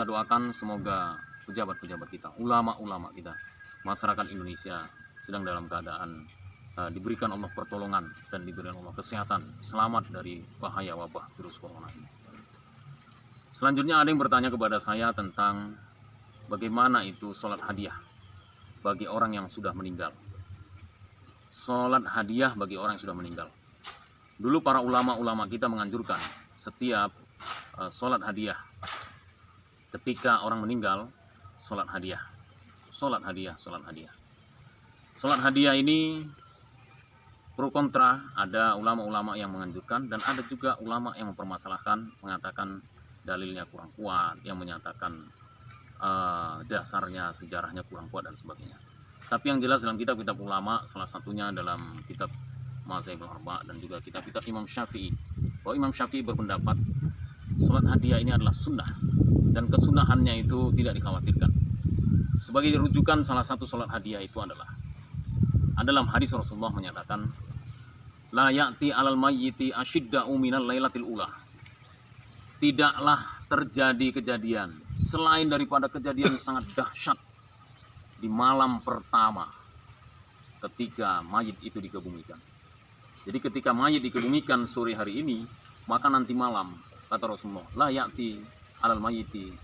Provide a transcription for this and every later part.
doakan semoga pejabat-pejabat kita, ulama-ulama kita, masyarakat Indonesia sedang dalam keadaan diberikan Allah pertolongan dan diberikan Allah kesehatan, selamat dari bahaya wabah virus corona ini. Selanjutnya ada yang bertanya kepada saya tentang bagaimana itu sholat hadiah bagi orang yang sudah meninggal. Sholat hadiah bagi orang yang sudah meninggal. Dulu para ulama-ulama kita menganjurkan setiap sholat hadiah ketika orang meninggal, sholat hadiah. Sholat hadiah, sholat hadiah. Sholat hadiah ini pro kontra, ada ulama-ulama yang menganjurkan dan ada juga ulama yang mempermasalahkan, mengatakan dalilnya kurang kuat, yang menyatakan dasarnya, sejarahnya kurang kuat dan sebagainya. Tapi yang jelas dalam kitab-kitab ulama, salah satunya dalam kitab Mazhabul Arba' dan juga kitab-kitab Imam Syafi'i, bahwa Imam Syafi'i berpendapat sholat hadiah ini adalah sunnah dan kesunahannya itu tidak dikhawatirkan. Sebagai rujukan salah satu sholat hadiah itu adalah dalam hadis Rasulullah menyatakan, la ya'ti alal mayyiti asyidda'u minal lailatil ula. Tidaklah terjadi kejadian selain daripada kejadian sangat dahsyat di malam pertama ketika mayit itu dikebumikan. Jadi ketika mayit dikebumikan sore hari ini, maka nanti malam, kata Rasulullah, la ya'ti alal mayyiti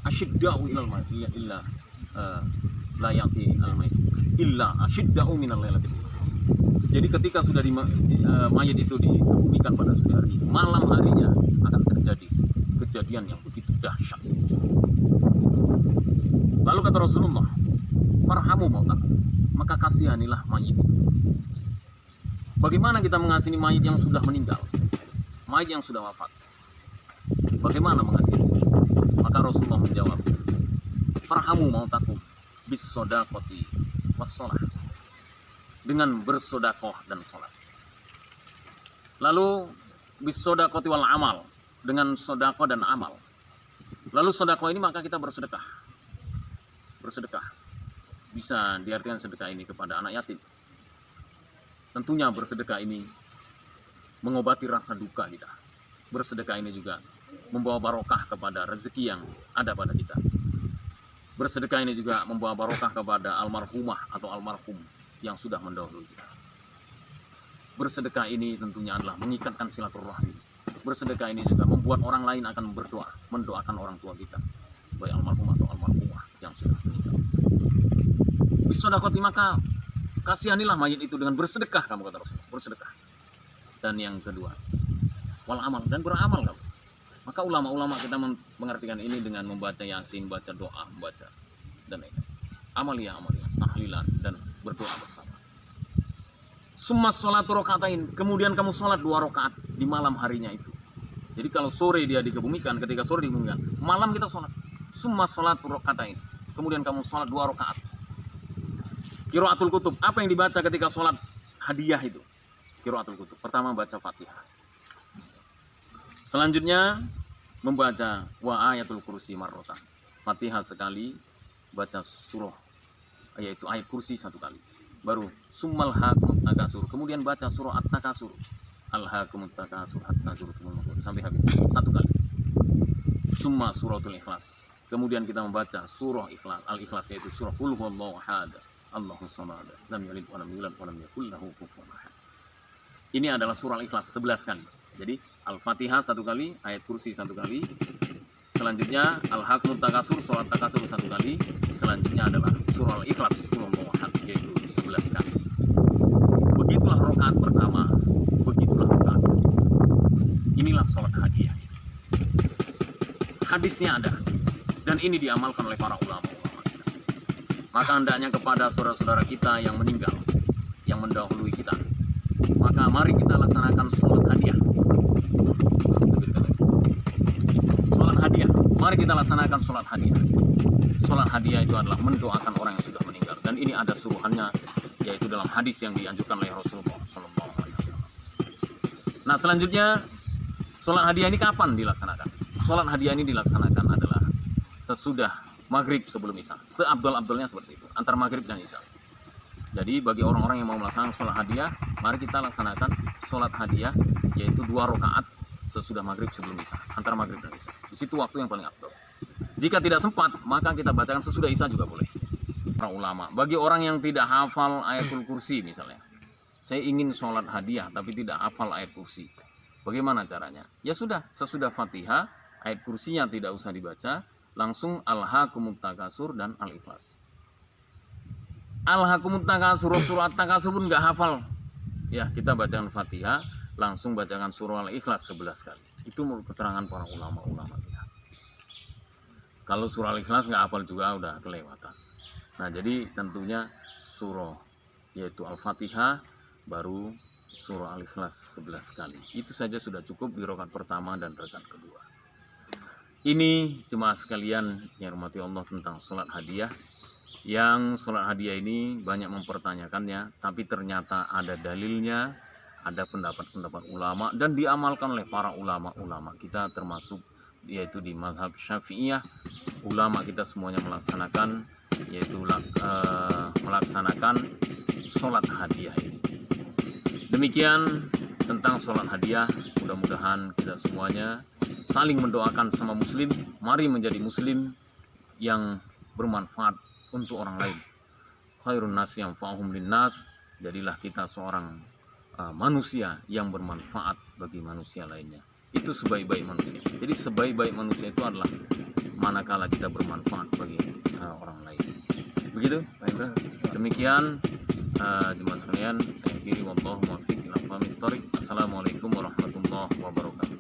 asyidda'u ilal mayyiti illa la ya'ti alal mayyiti illa asyidda'u minal lailatil ula. Jadi ketika sudah mayit itu dikebumikan pada sore hari, malam harinya akan terjadi kejadian yang begitu dahsyat. Lalu kata Rasulullah, farhamu mautakum, maka kasihanilah mayit itu. Bagaimana kita mengasihi mayit yang sudah meninggal, mayit yang sudah wafat? Bagaimana mengasihi? Maka Rasulullah menjawab, farhamu mautakum bis sodaqati was sholah, dengan bersodakoh dan sholat. Lalu bis sodaqati wal amal, dengan sodakoh dan amal. Lalu sodakoh ini maka kita bersedekah. Bersedekah bisa diartikan sedekah ini kepada anak yatim. Tentunya bersedekah ini mengobati rasa duka kita. Bersedekah ini juga membawa barokah kepada rezeki yang ada pada kita. Bersedekah ini juga membawa barokah kepada almarhumah atau almarhum yang sudah mendahului kita. Bersedekah ini tentunya adalah mengikatkan silaturahmi. Bersedekah ini juga membuat orang lain akan berdoa, mendoakan orang tua kita, baik almarhum atau almarhumah yang sudah meninggal. Bisodakoti, maka kasihanilah mayit itu dengan bersedekah, kamu kata Rasulullah, bersedekah. Dan yang kedua, wal amal, dan beramal kamu. Maka ulama-ulama kita mengartikan ini dengan membaca yasin, baca doa, membaca dan lain-lain. Amaliyah, tahlilan dan berdoa bersama. Summa sholatu rokaatain, kemudian kamu sholat 2 rakaat di malam harinya itu. Jadi kalau sore dia dikebumikan, ketika sore dikebumikan, malam kita sholat. Summa sholatu rokaatain, kemudian kamu sholat 2 rakaat. Qiraatul kutub, apa yang dibaca ketika sholat hadiah itu? Qiraatul kutub, pertama baca Fatihah. Selanjutnya membaca wa ayatul kursi marrotan. Fatihah sekali, baca surah, yaitu ayat kursi 1 kali. Baru summal hakumut takasur, kemudian baca surah at-takasur, al-hakumut takasur hatta zurtumul maqabir, sampai habis 1 kali. Summa suratul ikhlas, kemudian kita membaca surah ikhlas, al-ikhlas, yaitu surah qul huwallahu ahad Allahus samad lam yalid wa lam yulad wa lam yakul lahu kufuwan ahad. Ini adalah surah al-ikhlas 11 kali. Jadi al-fatihah 1 kali, ayat kursi 1 kali, selanjutnya al-hakumut takasur, surah takasur 1 kali, selanjutnya adalah surah al-ikhlas qul huwallahu ahad, yaitu 11 kali. Begitulah rakaat pertama, begitulah rakaat. Inilah sholat hadiah. Hadisnya ada dan ini diamalkan oleh para ulama-ulama kita. Maka hendaknya kepada saudara-saudara kita yang meninggal, yang mendahului kita, maka mari kita laksanakan sholat hadiah. Sholat hadiah, mari kita laksanakan sholat hadiah. Sholat hadiah itu adalah mendoakan orang yang sudah meninggal, dan ini ada suruhannya, yaitu dalam hadis yang dianjurkan oleh Rasulullah SAW. Nah, selanjutnya sholat hadiah ini kapan dilaksanakan? Sholat hadiah ini dilaksanakan adalah sesudah maghrib sebelum isya. Seabdul-abdulnya seperti itu, antara maghrib dan isya. Jadi bagi orang-orang yang mau melaksanakan sholat hadiah, mari kita laksanakan sholat hadiah, yaitu 2 rakaat sesudah maghrib sebelum isya, antara maghrib dan isya. Di situ waktu yang paling abdul. Jika tidak sempat, maka kita bacakan sesudah Isya juga boleh. Para ulama, bagi orang yang tidak hafal ayatul kursi misalnya, saya ingin sholat hadiah tapi tidak hafal ayat kursi, bagaimana caranya? Ya sudah, sesudah Fatihah ayat kursinya tidak usah dibaca, langsung Alhaakumut Takasur dan Al-Ikhlas. Alhaakumut Takasur, surat Takasur pun nggak hafal, ya kita bacakan Fatihah, langsung bacakan surah Al-Ikhlas 11 kali. Itu menurut keterangan para ulama-ulama kita. Kalau surah Al-Ikhlas nggak hafal juga udah kelewatan. Nah, jadi tentunya surah yaitu Al-Fatihah, baru surah Al-Ikhlas 11 kali. Itu saja sudah cukup di rakaat pertama dan rakaat kedua. Ini jemaah sekalian yang dirahmati Allah tentang sholat hadiah. Yang sholat hadiah ini banyak mempertanyakannya, tapi ternyata ada dalilnya, ada pendapat-pendapat ulama, dan diamalkan oleh para ulama-ulama kita, termasuk yaitu di mazhab Syafi'iyah. Ulama kita semuanya melaksanakan, yaitu melaksanakan sholat hadiah ini. Demikian tentang sholat hadiah. Mudah-mudahan kita semuanya saling mendoakan sama muslim. Mari menjadi muslim yang bermanfaat untuk orang lain. Khairun nas yang fa'hum linnas. Jadilah kita seorang manusia yang bermanfaat bagi manusia lainnya. Itu sebaik-baik manusia. Jadi sebaik-baik manusia itu adalah manakala kita bermanfaat bagi orang lain. Begitu, Pak Indra. Demikian jemaah sekalian, saya akhiri, wallahu muwaffiq ila aqwamit thoriq. Assalamualaikum warahmatullahi wabarakatuh.